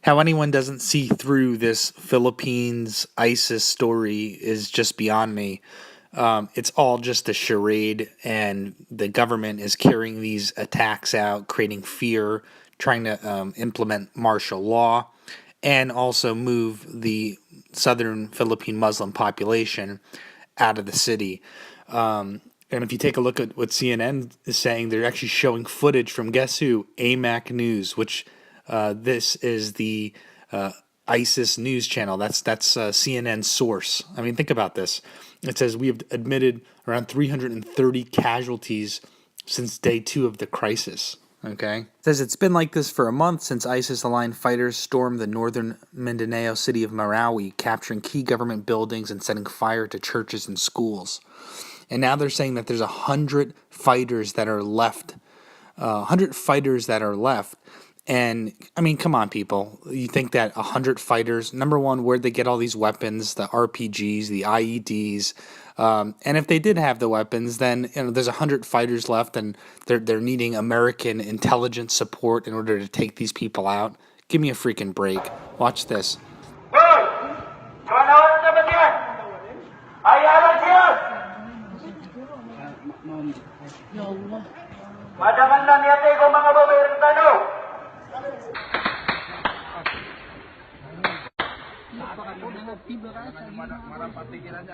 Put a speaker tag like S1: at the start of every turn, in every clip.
S1: How anyone doesn't see through this Philippines ISIS story is just beyond me. It's all just a charade, and the government is carrying these attacks out, creating fear, trying to implement martial law, and also move the southern Philippine Muslim population out of the city. And if you take a look at what CNN is saying, they're actually showing footage from, guess who? AMAC News, which this is the ISIS news channel. That's CNN's source. I mean, think about this. It says we have admitted around 330 casualties since day 2 of the crisis. Okay. It says it's been like this for a month since ISIS-aligned fighters stormed the northern Mindanao city of Marawi, capturing key government buildings and setting fire to churches and schools. And now they're saying that there's 100 fighters that are left. 100 fighters that are left. And, I mean, come on, people. You think that 100 fighters, number one, where'd they get all these weapons, the RPGs, the IEDs? And if they did have the weapons, then there's 100 fighters left, and they're needing American intelligence support in order to take these people out. Give me a freaking break. Watch this.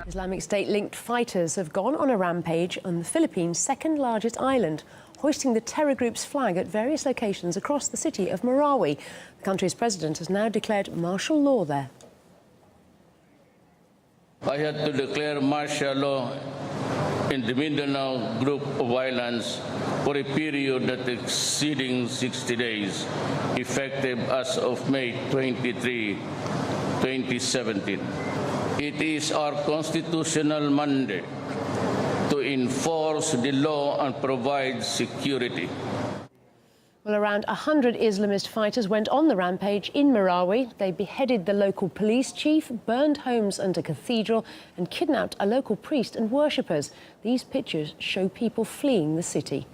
S2: Islamic State-linked fighters have gone on a rampage on the Philippines' second-largest island, hoisting the terror group's flag at various locations across the city of Marawi. The country's president has now declared martial law there.
S3: I had to declare martial law in the Mindanao group of islands for a period that exceeding 60 days, effective as of May 23, 2017. It is our constitutional mandate to enforce the law and provide security.
S2: Well, around 100 Islamist fighters went on the rampage in Marawi. They beheaded the local police chief, burned homes and a cathedral, and kidnapped a local priest and worshippers. These pictures show people fleeing the city.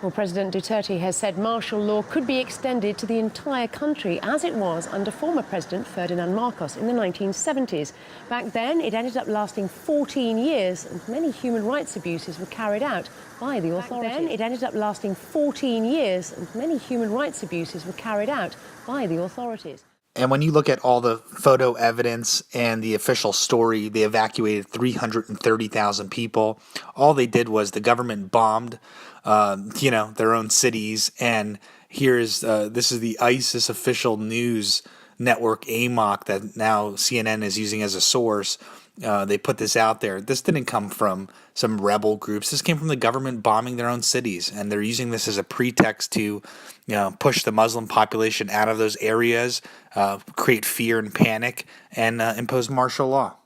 S2: Well, President Duterte has said martial law could be extended to the entire country, as it was under former President Ferdinand Marcos in the 1970s. Back then, it ended up lasting 14 years, and many human rights abuses were carried out by the authorities.
S1: And when you look at all the photo evidence and the official story, they evacuated 330,000 people. All they did was the government bombed, their own cities. And this is the ISIS official news network, AMOC, that now CNN is using as a source. They put this out there. This didn't come from some rebel groups. This came from the government bombing their own cities, and they're using this as a pretext to, push the Muslim population out of those areas, create fear and panic, and impose martial law.